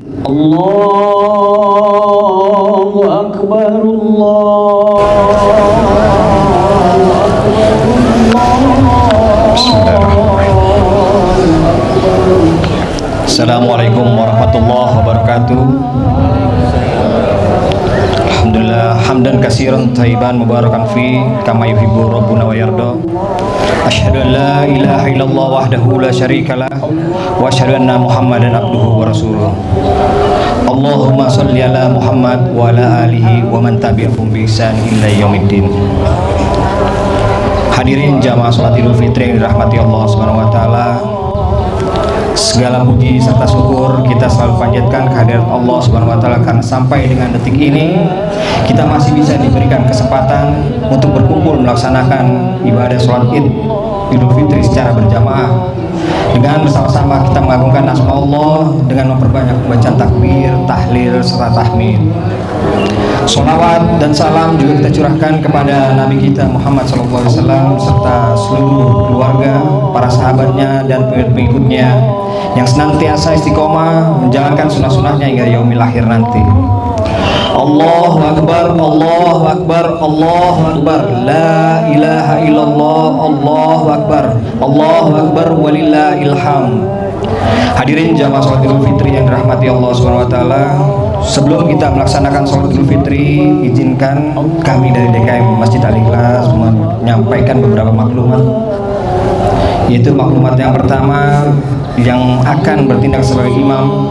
Allahu Akbar, Allahu Akbar. Assalamualaikum warahmatullahi wabarakatuh. Alhamdulillah hamdan katsiran thayyiban mubarakan fi kama yuhibbu rabbuna wa yarda. Asyhadu an la ilaha illallah wahdahu la syarikalah wa asyhadu anna Muhammadan abduhu wa rasuluh. Allahumma shalli ala Muhammad wa ala alihi wa man tabi'ahum bi ihsan ila yaumiddin. Hadirin jamaah salat Idul Fitri yang dirahmati Allah Subhanahu wa taala. Segala puji serta syukur kita selalu panjatkan kehadirat Allah Subhanahu wa taala karena sampai dengan detik ini kita masih bisa diberikan kesempatan untuk berkumpul melaksanakan ibadah sholat Id Idul Fitri secara berjamaah dengan bersama-sama kita mengagungkan nama Allah dengan memperbanyak bacaan takbir, tahlil serta tahmid. Sholawat dan salam juga kita curahkan kepada Nabi kita Muhammad SAW serta seluruh keluarga, para sahabatnya dan pengikut-pengikutnya yang senantiasa istiqomah menjalankan sunnah-sunnahnya hingga yaumil akhir nanti. Allahu Akbar, Allahu Akbar, Allahu Akbar, la ilaha illallah, Allahu Akbar, Allahu Akbar, walillahil hamd. Hadirin jamaah sholat Idul Fitri yang dirahmati Allah Subhanahu wa taala. Sebelum kita melaksanakan sholat Idul Fitri, izinkan kami dari DKM Masjid Al-Ikhlas menyampaikan beberapa maklumat. Yaitu maklumat yang pertama yang akan bertindak sebagai imam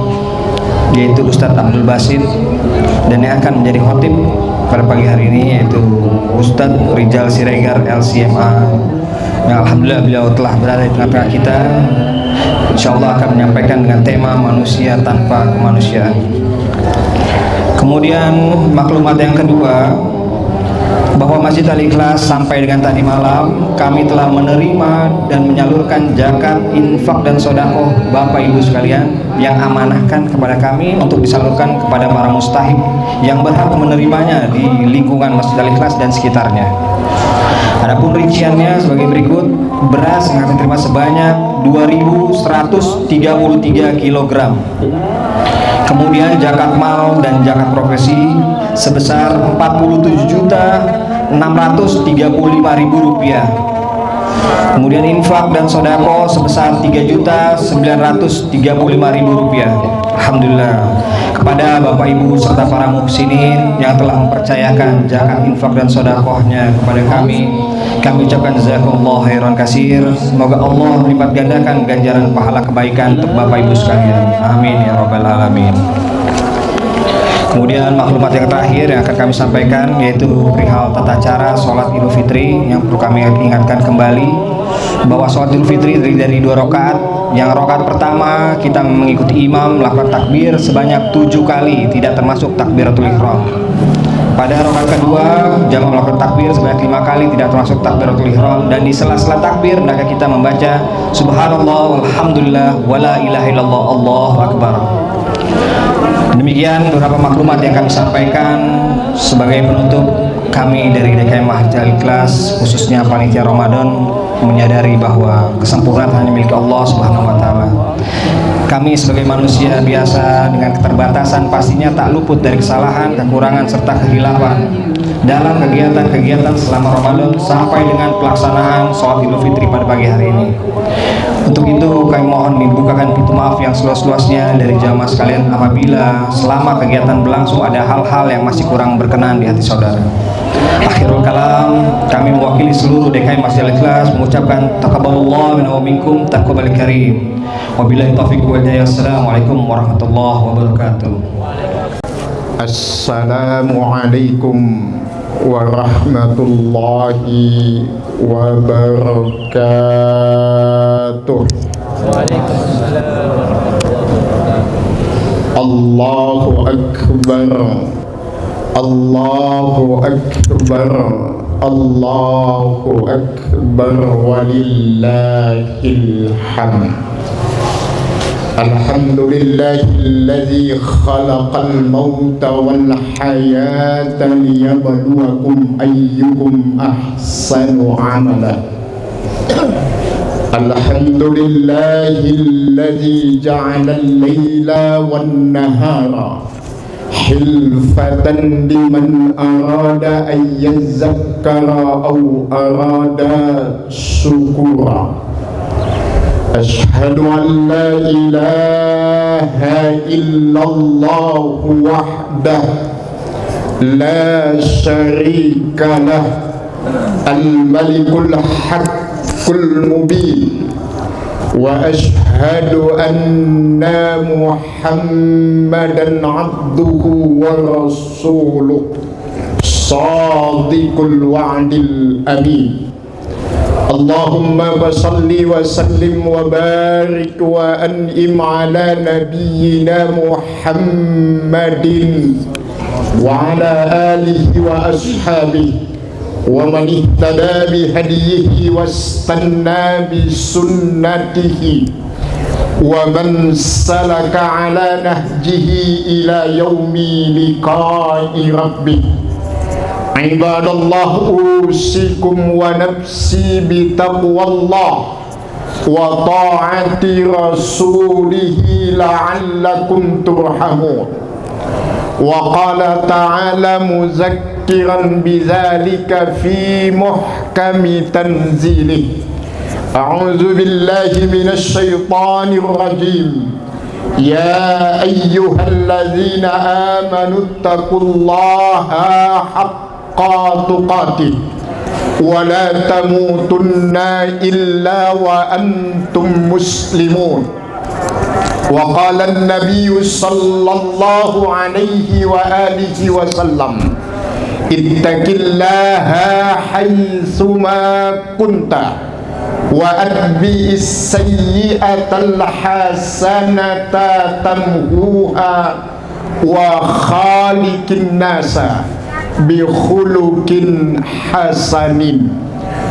yaitu Ustadz Abdul Basit, dan yang akan menjadi khotib pada pagi hari ini yaitu Ustadz Rijal Siregar LCMA yang alhamdulillah beliau telah berada di tengah-tengah kita. Insyaallah akan menyampaikan dengan tema manusia tanpa kemanusiaan. Kemudian maklumat yang kedua, bahwa Masjid Al-Ikhlas sampai dengan tadi malam kami telah menerima dan menyalurkan zakat, infak dan sedekah Bapak Ibu sekalian yang amanahkan kepada kami untuk disalurkan kepada para mustahik yang berhak menerimanya di lingkungan Masjid Al-Ikhlas dan sekitarnya. Adapun rinciannya sebagai berikut: beras yang akan diterima sebanyak 2.133 kg. Kemudian zakat mal dan zakat profesi sebesar Rp47.635.000. Kemudian infak dan sodako sebesar Rp3.935.000. Alhamdulillah kepada Bapak Ibu serta para muhsinin yang telah mempercayakan zakat, infak dan sodakohnya kepada kami ucapkan jazakumullah khairan katsir. Semoga Allah melipat gandakan ganjaran pahala kebaikan untuk Bapak Ibu sekalian. Amin ya rabbal alamin. Kemudian maklumat yang terakhir yang akan kami sampaikan yaitu perihal tata cara sholat Idul Fitri yang perlu kami ingatkan kembali bahwa sholat Idul Fitri terdiri dari 2 rakaat. Yang rakaat pertama kita mengikuti imam melakukan takbir sebanyak 7 kali, tidak termasuk takbiratul ihram. Pada rakaat kedua jamaah melakukan takbir sebanyak 5 kali, tidak termasuk takbiratul ihram, dan di sela-sela takbir maka kita membaca subhanallah walhamdulillah wala ilaha illallah Allahu akbar. Demikian beberapa maklumat yang kami sampaikan sebagai penutup. Kami dari DKM Masjid Al-Ikhlas khususnya panitia Ramadan menyadari bahwa kesempurnaan hanya milik Allah Subhanahu wa taala. Kami sebagai manusia biasa dengan keterbatasan pastinya tak luput dari kesalahan, kekurangan serta kehilapan dalam kegiatan-kegiatan selama Ramadan sampai dengan pelaksanaan sholat Idul Fitri pada pagi hari ini. Untuk itu kami mohon dibukakan pintu maaf yang seluas-luasnya dari jamaah sekalian apabila selama kegiatan berlangsung ada hal-hal yang masih kurang berkenan di hati saudara. Akhirul kalam, kami mewakili seluruh DKM Masjid Al-Ikhlas mengucapkan taqabbalallahu minna wa minkum taqabbal karim. Wabillahi taufiq wal hidayah. Assalamualaikum warahmatullahi wabarakatuh. Assalamualaikum warahmatullahi wabarakatuh. Waalaikumsalam. Allahu Akbar, Allahu Akbar, Allahu Akbar, walillahil hamd. Alhamdulillahilladzi khalaqal mauta wal hayata liyabluwakum ayyukum ahsanu amala. الحمد لله الذي جعل الليل والنهار حلفة لمن أراد أن يذكر أو أراد شكورا أشهد أن لا إله إلا الله وحده لا شريك له الملك الحق المبين وأشهد أن محمدا عبده ورسوله صادق الوعد الأمين اللهم صل وسلم وبارك وأنعم على نبينا محمد وعلى آله وأصحابه ومن اهتدى بهديه واستنى بسنته ومن سلك على نهجه إلى يوم لقاء ربه عباد الله أوصيكم ونفسي بتقوى الله وطاعة رسوله لعلكم ترحمون وقال تعالى مذكرا بذلك في محكم تنزيله أعوذ بالله من الشيطان الرجيم يا أيها الذين آمنوا اتقوا الله حق تقاته ولا تموتن إلا وأنتم مسلمون وقال النبي صلى الله عليه وآله وسلم اتق الله حيثما كنت وأتبع السيئة الحسنة تمحوها وخالق الناس بخلق حسن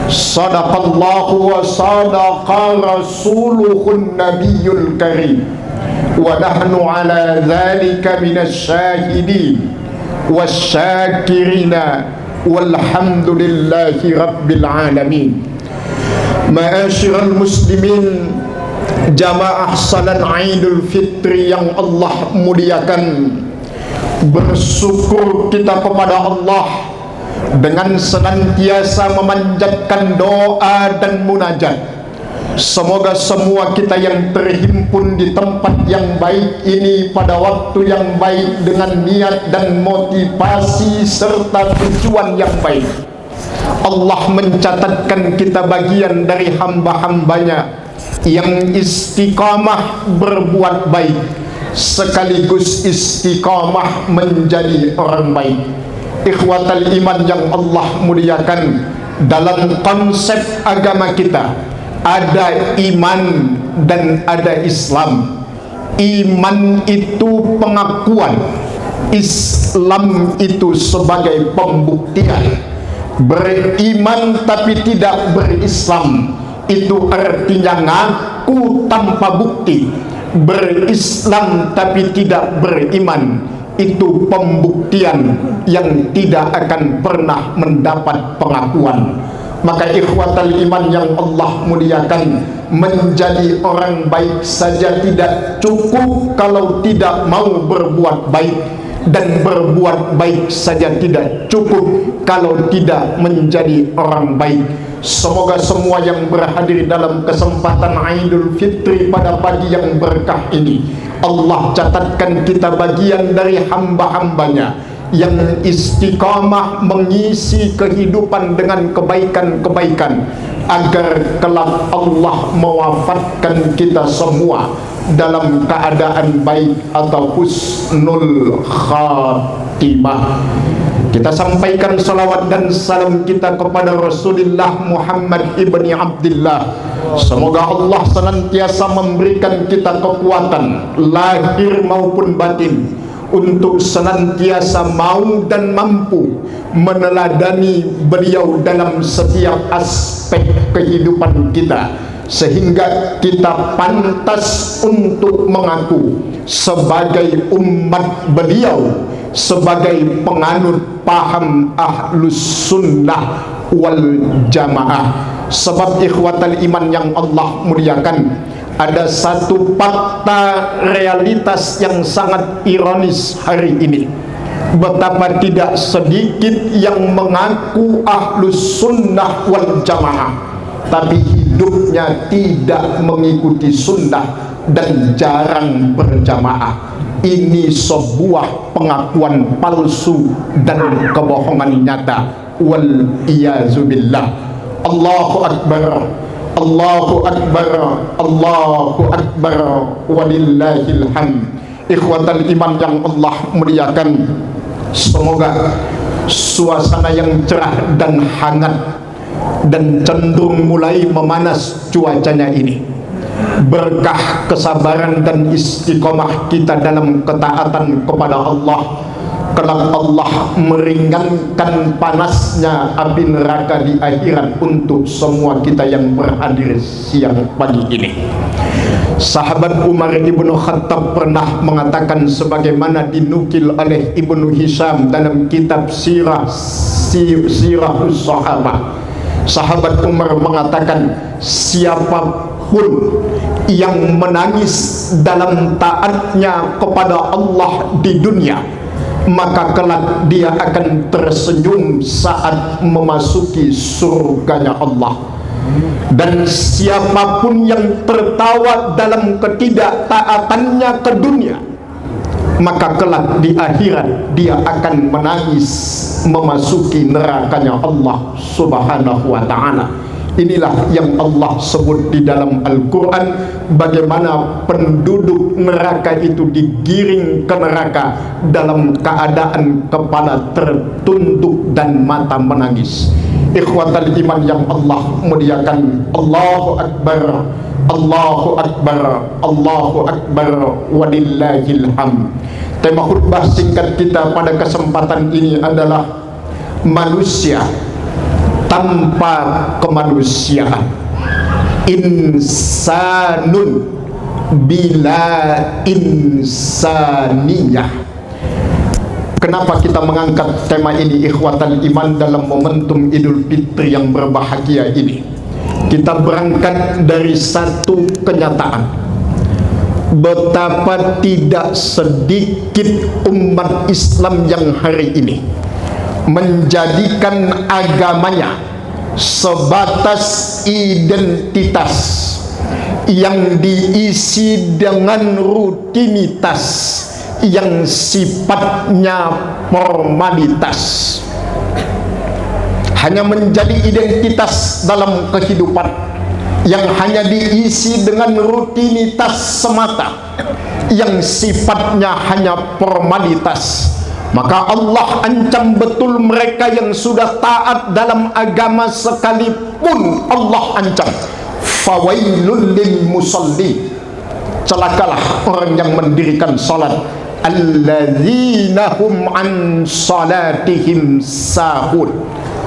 صدق الله وصدق رسوله النبي الكريم ونحن على ذلك من الشاهدين والشاكرين والحمد لله رب العالمين. Ma'asyiral muslimin, jamaah salat Idul Fitri yang Allah muliakan, bersyukur kita kepada Allah dengan senantiasa memanjatkan doa dan munajat. Semoga semua kita yang terhimpun di tempat yang baik ini pada waktu yang baik dengan niat dan motivasi serta tujuan yang baik, Allah mencatatkan kita bagian dari hamba-hambanya yang istiqamah berbuat baik sekaligus istiqamah menjadi orang baik. Ikhwatal iman yang Allah muliakan, dalam konsep agama kita ada iman dan ada Islam. Iman itu pengakuan, Islam itu sebagai pembuktian. Beriman tapi tidak berislam itu artinya ngaku tanpa bukti. Berislam tapi tidak beriman itu pembuktian yang tidak akan pernah mendapat pengakuan. Maka ikhwatal iman yang Allah muliakan, menjadi orang baik saja tidak cukup kalau tidak mau berbuat baik, dan berbuat baik saja tidak cukup kalau tidak menjadi orang baik. Semoga semua yang berhadir dalam kesempatan Idul Fitri pada pagi yang berkah ini, Allah catatkan kita bagian dari hamba-hambanya yang istiqamah mengisi kehidupan dengan kebaikan-kebaikan, agar kelak Allah mewafatkan kita semua dalam keadaan baik atau husnul khatimah. Kita sampaikan salawat dan salam kita kepada Rasulullah Muhammad ibni Abdullah. Semoga Allah senantiasa memberikan kita kekuatan lahir maupun batin untuk senantiasa mau dan mampu meneladani beliau dalam setiap aspek kehidupan kita, sehingga kita pantas untuk mengaku sebagai umat beliau sebagai penganut paham Ahlus Sunnah wal Jamaah. Sebab ikhwatal iman yang Allah muliakan, ada satu fakta realitas yang sangat ironis hari ini. Betapa tidak sedikit yang mengaku Ahlus Sunnah wal Jamaah, tapi hidupnya tidak mengikuti sunnah dan jarang berjamaah. Ini sebuah pengakuan palsu dan kebohongan nyata. Wal iyazubillah. Allahu Akbar, Allahu Akbar, Allahu Akbar, walillahil hamd. Ikhwatal iman yang Allah muliakan, semoga suasana yang cerah dan hangat dan cenderung mulai memanas cuacanya ini berkah kesabaran dan istiqomah kita dalam ketaatan kepada Allah. Kelak Allah meringankan panasnya api neraka di akhirat untuk semua kita yang berhadir siang pagi ini. Sahabat Umar ibnu Khattab pernah mengatakan sebagaimana dinukil oleh Ibnu Hisham dalam kitab Sirahus Sahabah. Sahabat Umar mengatakan, siapapun yang menangis dalam taatnya kepada Allah di dunia, maka kelak dia akan tersenyum saat memasuki surganya Allah. Dan siapapun yang tertawa dalam ketidaktaatannya ke dunia, maka kelak di akhirat dia akan menangis memasuki nerakanya Allah Subhanahu wa ta'ala. Inilah yang Allah sebut di dalam Al-Quran, bagaimana penduduk neraka itu digiring ke neraka dalam keadaan kepala tertunduk dan mata menangis. Ikhwatal iman yang Allah muliakan, Allahu Akbar, Allahu Akbar, Allahu Akbar, walillahil hamd. Tema khutbah singkat kita pada kesempatan ini adalah manusia tanpa kemanusiaan. Insanun bila insaniyah. Kenapa kita mengangkat tema ini ikhwatal iman dalam momentum Idul Fitri yang berbahagia ini? Kita berangkat dari satu kenyataan, betapa tidak sedikit umat Islam yang hari ini menjadikan agamanya sebatas identitas yang diisi dengan rutinitas yang sifatnya formalitas, hanya menjadi identitas dalam kehidupan yang hanya diisi dengan rutinitas semata yang sifatnya hanya formalitas. Maka Allah ancam betul mereka yang sudah taat dalam agama sekalipun. Allah ancam, fawailul lil musalli, celakalah orang yang mendirikan salat, alladzina hum an salatihim sahun,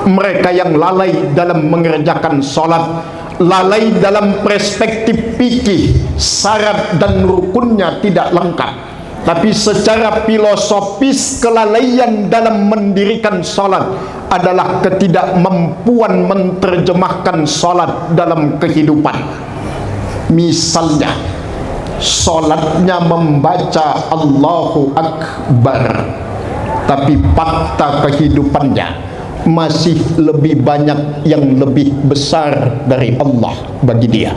mereka yang lalai dalam mengerjakan salat, lalai dalam perspektif fikih, syarat dan rukunnya tidak lengkap. Tapi secara filosofis, kelalaian dalam mendirikan salat adalah ketidakmampuan menerjemahkan salat dalam kehidupan. Misalnya, salatnya membaca Allahu Akbar, tapi fakta kehidupannya masih lebih banyak yang lebih besar dari Allah bagi dia.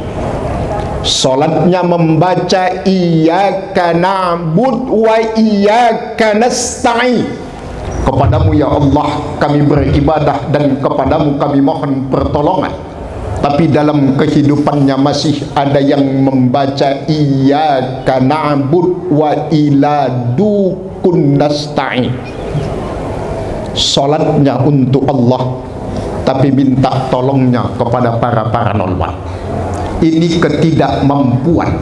Salatnya membaca iyyaka na'bud wa iyyaka nasta'in, kepadamu ya Allah kami beribadah dan kepadamu kami mohon pertolongan. Tapi dalam kehidupannya masih ada yang membaca iyyaka na'bud wa ila dukun nasta'in. Salatnya untuk Allah, tapi minta tolongnya kepada para paranormal. Ini ketidakmampuan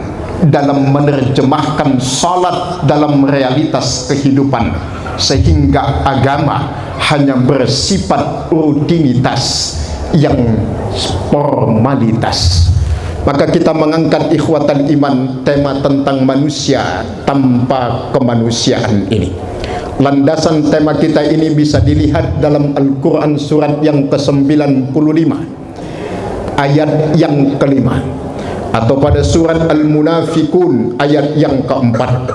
dalam menerjemahkan salat dalam realitas kehidupan, sehingga agama hanya bersifat rutinitas yang formalitas. Maka kita mengangkat ikhwatal iman tema tentang manusia tanpa kemanusiaan ini. Landasan tema kita ini bisa dilihat dalam Al-Quran surat yang ke-95 ayat yang kelima, atau pada surat Al-Munafikun ayat yang keempat.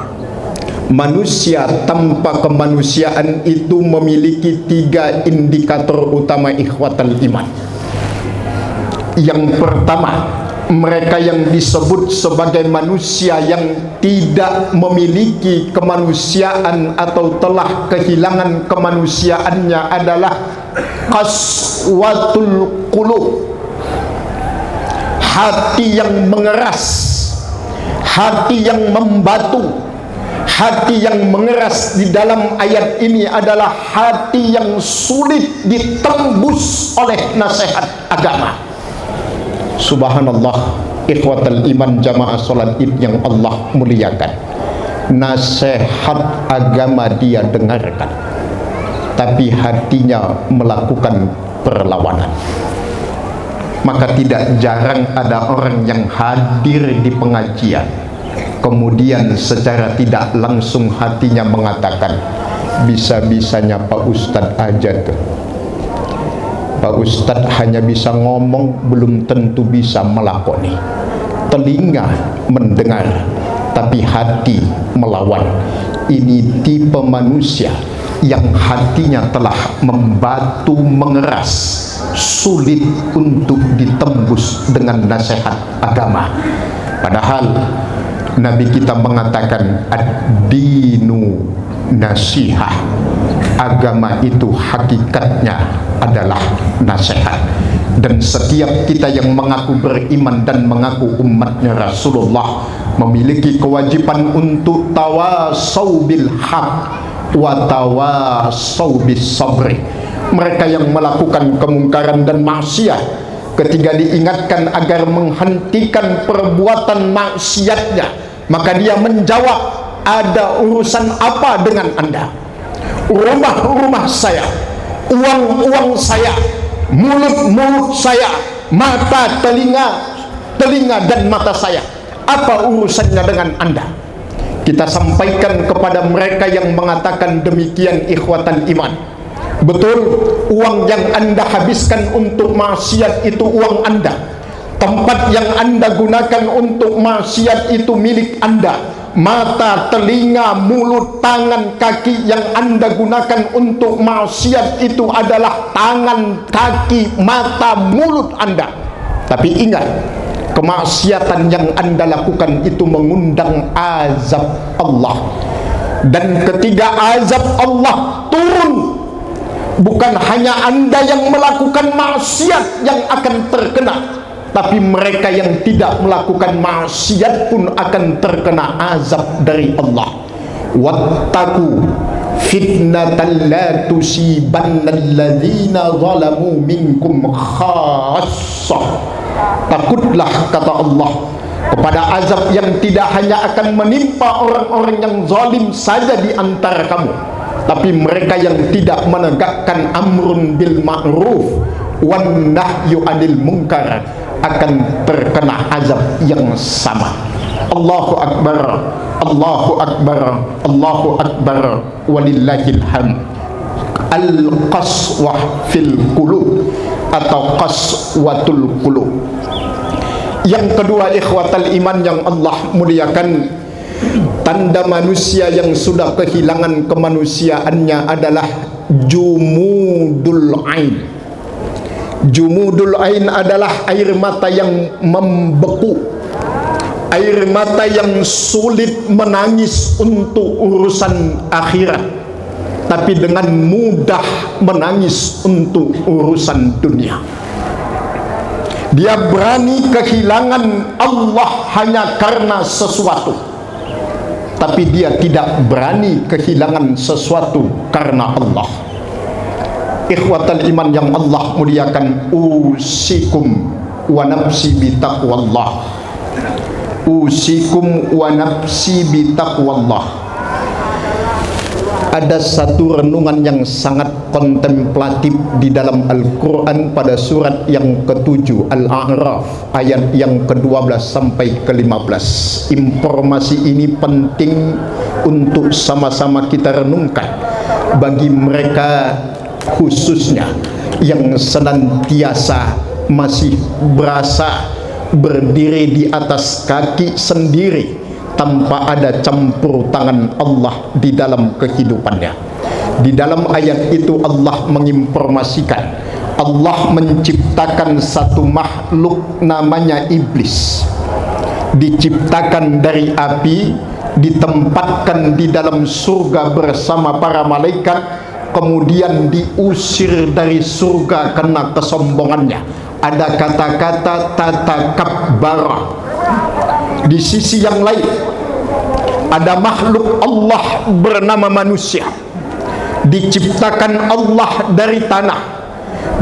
Manusia tanpa kemanusiaan itu memiliki 3 indikator utama ikhwatal iman. Yang pertama, mereka yang disebut sebagai manusia yang tidak memiliki kemanusiaan atau telah kehilangan kemanusiaannya adalah qaswatul qulub, hati yang mengeras, hati yang membatu. Hati yang mengeras di dalam ayat ini adalah hati yang sulit ditembus oleh nasihat agama. Subhanallah, ikhwatal iman jamaah salat id yang Allah muliakan. Nasihat agama dia dengarkan, tapi hatinya melakukan perlawanan. Maka tidak jarang ada orang yang hadir di pengajian, kemudian secara tidak langsung hatinya mengatakan, bisa-bisanya Pak Ustadz aja tuh. Pak Ustadz hanya bisa ngomong, belum tentu bisa melakoni. Telinga mendengar, tapi hati melawan. Ini tipe manusia yang hatinya telah membatu, mengeras, sulit untuk ditembus dengan nasihat agama. Padahal Nabi kita mengatakan ad-dinu nasihah, agama itu hakikatnya adalah nasihat. Dan setiap kita yang mengaku beriman dan mengaku umatnya Rasulullah memiliki kewajiban untuk tawasau bil haq wa tawasau bis sabri. Mereka yang melakukan kemungkaran dan maksiat, ketika diingatkan agar menghentikan perbuatan maksiatnya, maka dia menjawab, ada urusan apa dengan Anda? Rumah-rumah saya, uang-uang saya, mulut-mulut saya, mata, telinga dan mata saya, apa urusannya dengan Anda? Kita sampaikan kepada mereka yang mengatakan demikian, ikhwatan iman, betul, uang yang Anda habiskan untuk maksiat itu uang Anda. Tempat yang Anda gunakan untuk maksiat itu milik Anda. Mata, telinga, mulut, tangan, kaki yang Anda gunakan untuk maksiat itu adalah tangan, kaki, mata, mulut Anda. Tapi ingat, kemaksiatan yang Anda lakukan itu mengundang azab Allah. Dan ketika azab Allah turun, bukan hanya Anda yang melakukan maksiat yang akan terkena, tapi mereka yang tidak melakukan maksiat pun akan terkena azab dari Allah. Wattaqu fitnatan la tusibanna alladzina zalamu minkum khassah. Takutlah, kata Allah, kepada azab yang tidak hanya akan menimpa orang-orang yang zalim saja di antara kamu, tapi mereka yang tidak menegakkan amrun bil ma'ruf wan nahyu 'anil munkar akan terkena azab yang sama. Allahu akbar, Allahu akbar, Allahu akbar, walillahil hamd. Al-qaswah fil qulub atau qaswatul qulub. Yang kedua, ikhwatal iman yang Allah muliakan, tanda manusia yang sudah kehilangan kemanusiaannya adalah jumudul ain. Jumudul ain adalah air mata yang membeku, air mata yang sulit menangis untuk urusan akhirat, tapi dengan mudah menangis untuk urusan dunia. Dia berani kehilangan Allah hanya karena sesuatu, tapi dia tidak berani kehilangan sesuatu karena Allah. Ikhwatal iman yang Allah muliakan, usikum wa nafsi bi taqwallah. Usikum wa nafsi bi taqwallah. ada satu renungan yang sangat kontemplatif di dalam Al-Quran pada surat yang ke-7 Al-A'raf ayat yang ke-12 sampai ke-15. Informasi ini penting untuk sama-sama kita renungkan bagi mereka khususnya yang senantiasa masih berasa berdiri di atas kaki sendiri tanpa ada campur tangan Allah di dalam kehidupannya. Di dalam ayat itu Allah menginformasikan, Allah menciptakan satu makhluk namanya iblis, diciptakan dari api, ditempatkan di dalam surga bersama para malaikat, kemudian diusir dari surga karena kesombongannya. Ada kata-kata tatakabbarah. Di sisi yang lain ada makhluk Allah bernama manusia, diciptakan Allah dari tanah,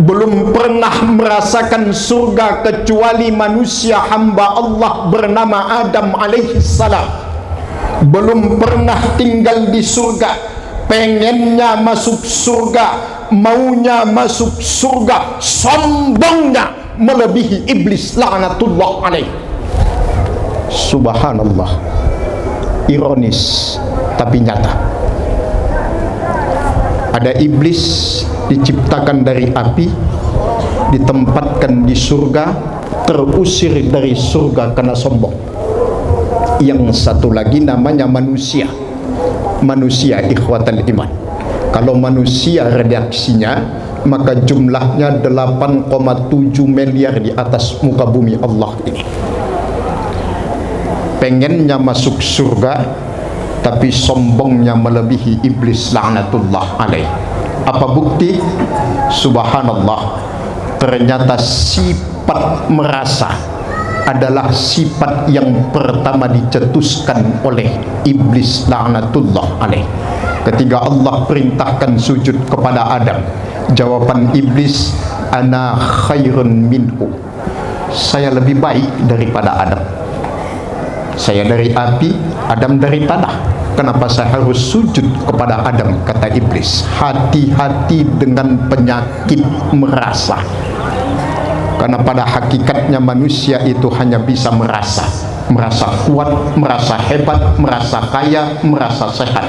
belum pernah merasakan surga kecuali manusia hamba Allah bernama Adam alaihissalam, belum pernah tinggal di surga, pengennya masuk surga, maunya masuk surga, sombongnya melebihi iblis laknatullah alaih. Subhanallah, ironis tapi nyata. Ada iblis diciptakan dari api, ditempatkan di surga, terusir dari surga karena sombong. Yang satu lagi namanya manusia. Manusia ikhwatal iman. Kalau manusia redaksinya, maka jumlahnya 8,7 miliar di atas muka bumi Allah ini. Pengennya masuk surga, tapi sombongnya melebihi iblis laknatullah alaih. Apa bukti? Subhanallah, ternyata sifat merasa adalah sifat yang pertama dicetuskan oleh iblis laknatullah alaih. Ketika Allah perintahkan sujud kepada Adam, jawaban iblis, ana khairun minhu, saya lebih baik daripada Adam. Saya dari api, Adam dari tanah. Kenapa saya harus sujud kepada Adam? Kata iblis. Hati-hati dengan penyakit merasa. Karena pada hakikatnya manusia itu hanya bisa merasa. Merasa kuat, merasa hebat, merasa kaya, merasa sehat.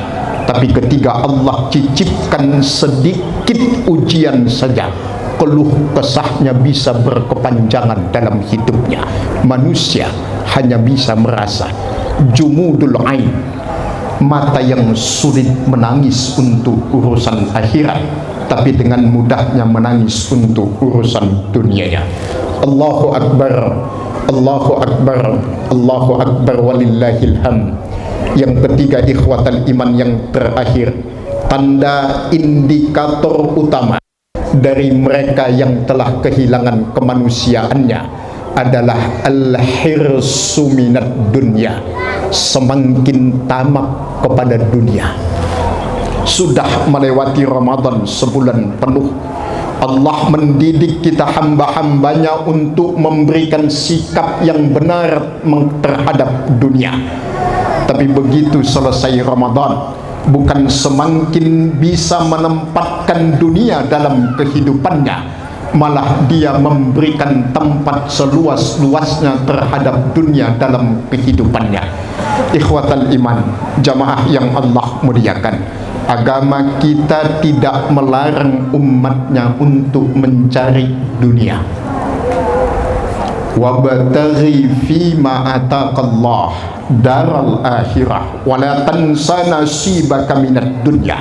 Tapi ketika Allah cicipkan sedikit ujian saja, keluh kesahnya bisa berkepanjangan dalam hidupnya. Manusia hanya bisa merasa. Jumudul ain, mata yang sulit menangis untuk urusan akhirat, tapi dengan mudahnya menangis untuk urusan dunianya. Allahu Akbar, Allahu Akbar, Allahu Akbar, walillahil hamd. Yang ketiga ikhwatal iman, yang terakhir, tanda indikator utama dari mereka yang telah kehilangan kemanusiaannya adalah al-hirsu minad dunya, semakin tamak kepada dunia. Sudah melewati Ramadan sebulan penuh, Allah mendidik kita hamba-hambanya untuk memberikan sikap yang benar terhadap dunia. Tapi begitu selesai Ramadan, bukan semakin bisa menempatkan dunia dalam kehidupannya, malah dia memberikan tempat seluas-luasnya terhadap dunia dalam kehidupannya. Ikhwatal iman, jamaah yang Allah muliakan, agama kita tidak melarang umatnya untuk mencari dunia. Wabtaghi fima ataqallah daral akhirah wala tansa nasibaka minad dunya.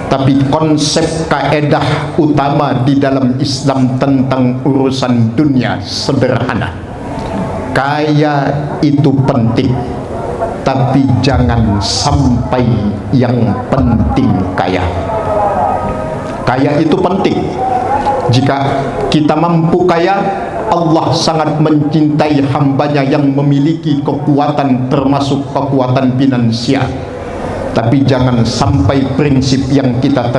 Tapi konsep kaedah utama di dalam Islam tentang urusan dunia sederhana. Kaya itu penting, tapi jangan sampai yang penting kaya. Kaya itu penting. Jika kita mampu kaya, Allah sangat mencintai hambanya yang memiliki kekuatan, termasuk kekuatan finansial. Tapi jangan sampai prinsip yang kita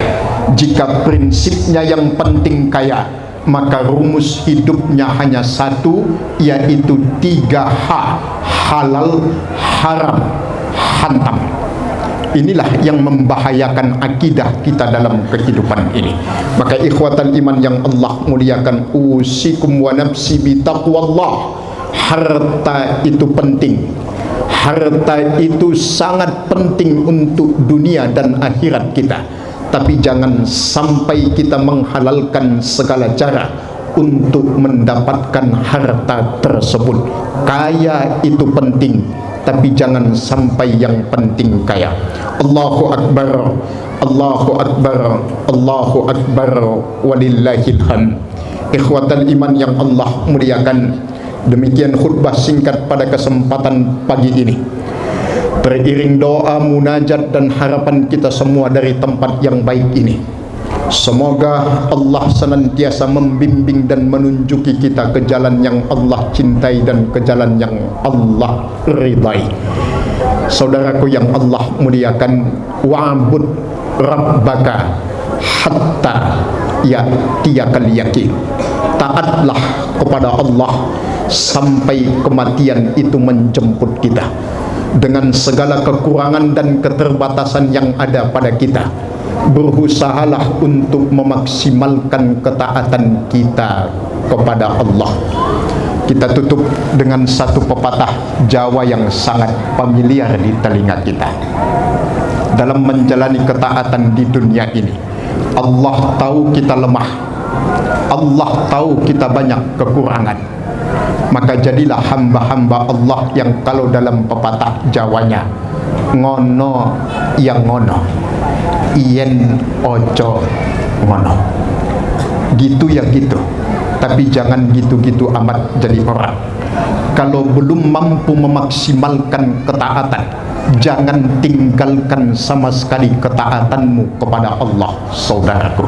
jika prinsipnya yang penting kaya, maka rumus hidupnya hanya satu, yaitu 3H: halal, haram, hantam. Inilah yang membahayakan akidah kita dalam kehidupan ini. Maka ikhwatal iman yang Allah muliakan, usikum wa nafsi bi taqwallah. Harta itu penting. Harta itu sangat penting untuk dunia dan akhirat kita. Tapi jangan sampai kita menghalalkan segala cara untuk mendapatkan harta tersebut. Kaya itu penting, tapi jangan sampai yang penting kaya. Allahu Akbar, Allahu Akbar, Allahu Akbar, walillahil hamd. Ikhwatal iman yang Allah muliakan, demikian khutbah singkat pada kesempatan pagi ini. Beriring doa, munajat dan harapan kita semua dari tempat yang baik ini, semoga Allah senantiasa membimbing dan menunjuki kita ke jalan yang Allah cintai dan ke jalan yang Allah ridai. Saudaraku yang Allah muliakan, wa'bud rabbaka hatta ya'tiyakal yaqin. Taatlah kepada Allah sampai kematian itu menjemput kita. Dengan segala kekurangan dan keterbatasan yang ada pada kita, berusahalah untuk memaksimalkan ketaatan kita kepada Allah. Kita tutup dengan satu pepatah Jawa yang sangat familiar di telinga kita. Dalam menjalani ketaatan di dunia ini, Allah tahu kita lemah, Allah tahu kita banyak kekurangan. Maka jadilah hamba-hamba Allah yang kalau dalam pepatah Jawanya, ngono yang ngono, yen ojo ngono. Gitu ya gitu, tapi jangan gitu-gitu amat jadi orang. Kalau belum mampu memaksimalkan ketaatan, jangan tinggalkan sama sekali ketaatanmu kepada Allah, saudaraku.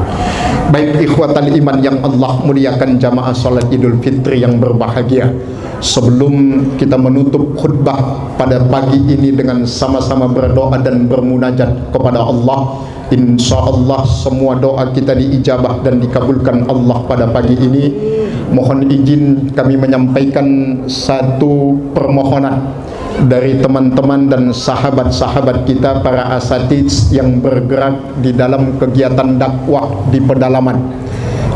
Baik ikhwatal iman yang Allah muliakan, jamaah salat Idul Fitri yang berbahagia, sebelum kita menutup khutbah pada pagi ini dengan sama-sama berdoa dan bermunajat kepada Allah, insya Allah semua doa kita diijabah dan dikabulkan Allah pada pagi ini. Mohon izin kami menyampaikan satu permohonan dari teman-teman dan sahabat-sahabat kita, para asatiz yang bergerak di dalam kegiatan dakwah di pedalaman,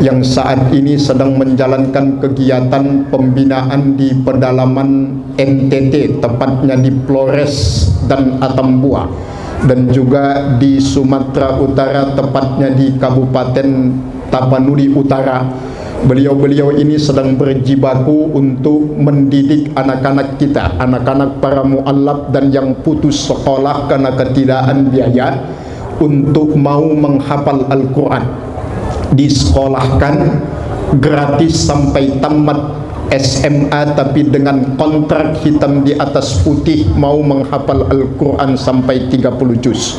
yang saat ini sedang menjalankan kegiatan pembinaan di pedalaman NTT, tepatnya di Flores dan Atambua, dan juga di Sumatera Utara, tepatnya di Kabupaten Tapanuli Utara. Beliau-beliau ini sedang berjibaku untuk mendidik anak-anak kita, anak-anak para mu'allaf dan yang putus sekolah karena ketidakadaan biaya, untuk mau menghafal Al-Quran. Disekolahkan gratis sampai tamat SMA, tapi dengan kontrak hitam di atas putih mau menghafal Al-Quran sampai 30 juz.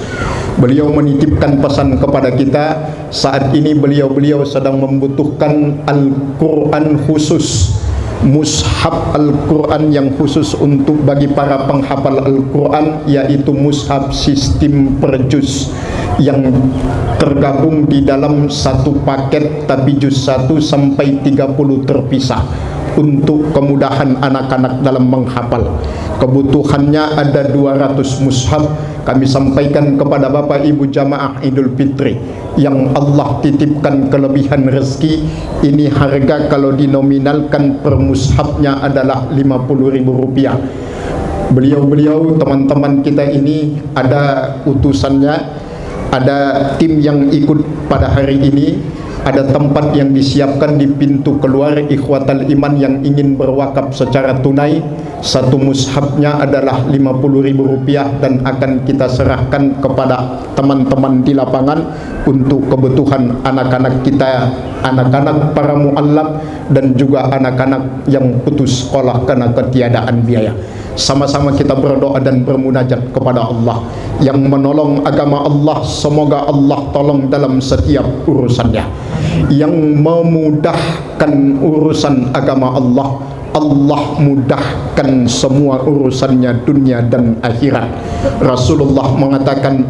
Beliau menitipkan pesan kepada kita, saat ini beliau sedang membutuhkan Al-Quran khusus, mushaf Al-Quran yang khusus untuk bagi para penghafal Al-Quran, yaitu mushaf sistem per juz yang tergabung di dalam satu paket, tapi juz 1 sampai 30 terpisah, untuk kemudahan anak-anak dalam menghafal. Kebutuhannya ada 200 mushaf. Kami sampaikan kepada Bapak Ibu jamaah Idul Fitri yang Allah titipkan kelebihan rezeki ini, harga kalau dinominalkan per mushafnya adalah Rp50.000. Beliau-beliau teman-teman kita ini ada utusannya, ada tim yang ikut pada hari ini, ada tempat yang disiapkan di pintu keluar. Ikhwatal iman yang ingin berwakaf secara tunai, satu mushafnya adalah Rp50.000 dan akan kita serahkan kepada teman-teman di lapangan untuk kebutuhan anak-anak kita, anak-anak para mu'allaf dan juga anak-anak yang putus sekolah karena ketiadaan biaya. Sama-sama kita berdoa dan bermunajat kepada Allah yang menolong agama Allah. Semoga Allah tolong dalam setiap urusannya, yang memudahkan urusan agama Allah, Allah mudahkan semua urusannya dunia dan akhirat. Rasulullah mengatakan,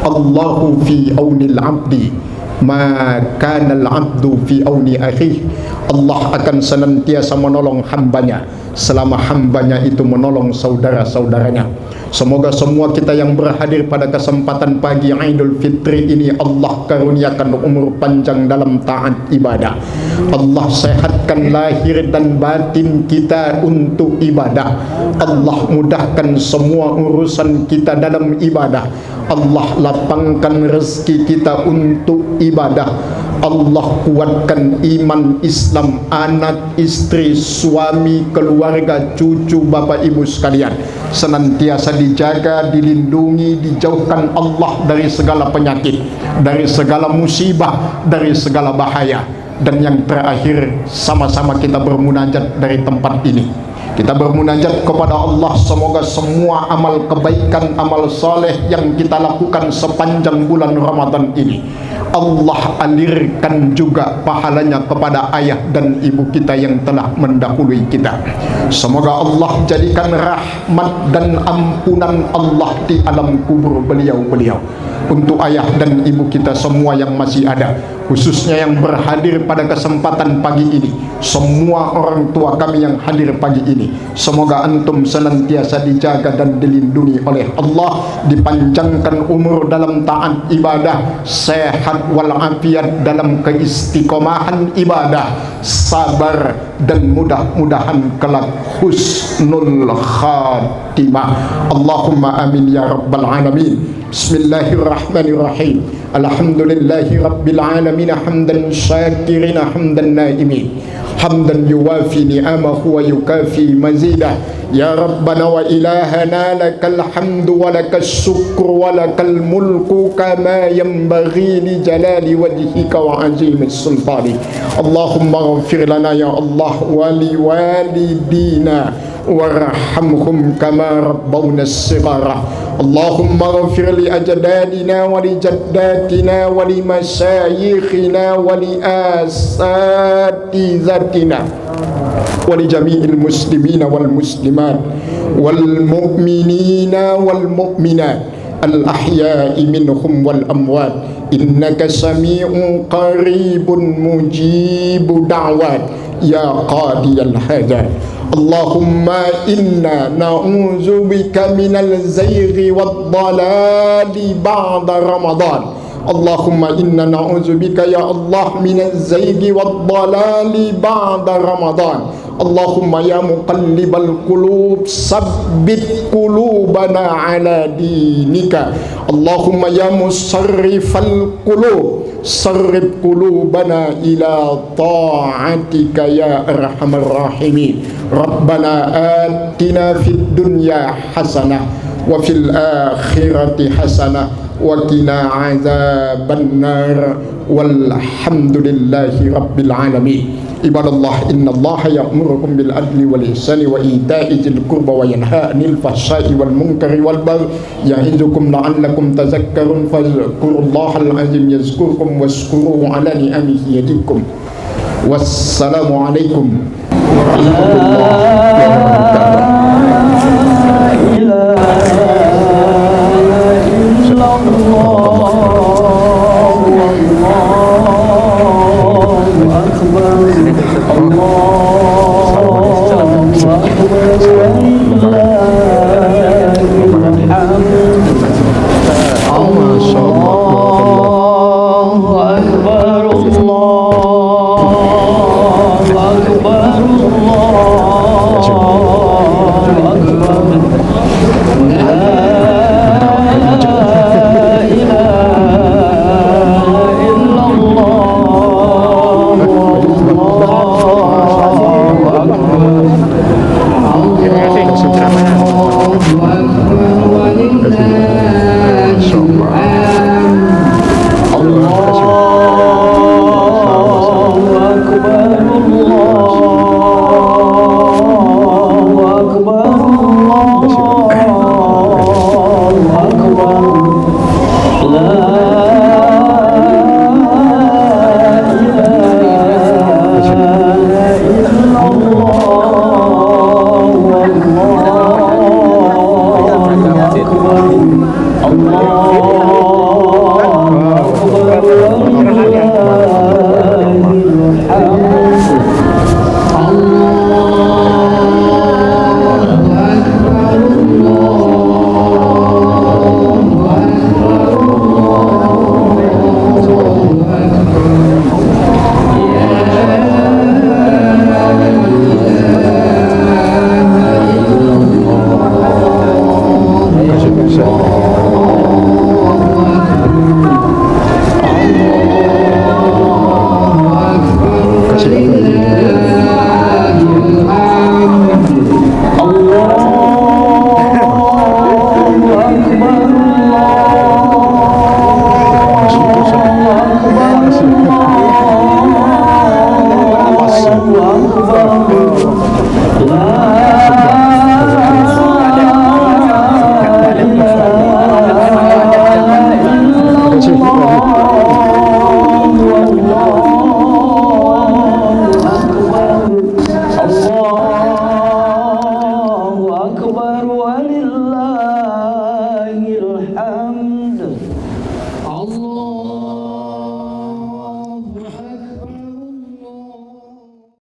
Allahu fi aunil abdi ma kana al-abdu fi auni akhih. Allah akan senantiasa menolong hambanya selama hambanya itu menolong saudara-saudaranya. Semoga semua kita yang berhadir pada kesempatan pagi Idul Fitri ini Allah karuniakan umur panjang dalam taat ibadah. Allah sehatkan lahir dan batin kita untuk ibadah. Allah mudahkan semua urusan kita dalam ibadah. Allah lapangkan rezeki kita untuk ibadah. Allah kuatkan iman Islam, anak, istri, suami, keluarga, cucu, bapak, ibu sekalian. Senantiasa dijaga, dilindungi, dijauhkan Allah dari segala penyakit, dari segala musibah, dari segala bahaya. Dan yang terakhir, sama-sama kita bermunajat dari tempat ini. Kita bermunajat kepada Allah, semoga semua amal kebaikan, amal soleh yang kita lakukan sepanjang bulan Ramadan ini, Allah alirkan juga pahalanya kepada ayah dan ibu kita yang telah mendahului kita. Semoga Allah jadikan rahmat dan ampunan Allah di alam kubur beliau-beliau untuk ayah dan ibu kita semua yang masih ada, khususnya yang berhadir pada kesempatan pagi ini. Semua orang tua kami yang hadir pagi ini, semoga antum senantiasa dijaga dan dilindungi oleh Allah, dipanjangkan umur dalam taat ibadah, sehat walafiat dalam keistiqomahan ibadah, sabar, dan mudah-mudahan kelak husnul khatimah. Allahumma amin ya rabbal alamin. Bismillahirrahmanirrahim. Alhamdulillahi rabbil alamin, hamdan syakirina hamdan naimin, hamdan yuwafi ni'amahu wa yukafi mazidah. Ya Rabbana wa ilahana lakal hamdu wa lakal syukru wa lakal mulku kama yanbaghi li jalali wajhika wa azimi sultani. Allahumma ghafir lana ya Allah wa li walidina warhamhum kama rabbawna as-sighara. Allahumma ghafir li ajdadina wa li jaddatina wa li masyayikhina wa li asatizatina wa li jami'il muslimina wal muslimat wal mu'minina wal mu'minat al ahya'i minhum wal amwat, innaka sami'un qaribun mujibu da'wat ya qadiyal hajat. Allahumma inna na'udzu bika minal zayghi wad dhalali ba'da Ramadan. Allahumma inna na'udzu bika ya Allah minaz zayghi wad dhalali ba'da Ramadan. Allahumma ya muqallibal qulub sabbit qulubana ala dinika. Allahumma ya musarrifal qulub sarrif qulubana ila ta'atika ya arhamar rahimin. Rabbana atina fid dunya hasanah wa fil akhirati hasanah wa qina azaban nar walhamdulillahi rabbil alamin. Ibadallah, innallaha ya'murukum bil adli wal ihsani wa ita'i dzil qurba wa yanha 'anil fahsya'i wal munkari wal baghi ya'idukum la'allakum tadhakkarun. Fadhkurullahal azim yazkurkum washkuruhu 'ala ni'amihi yazidukum. Wassalamu alaikum warahmatullahi wabarakatuh. Allah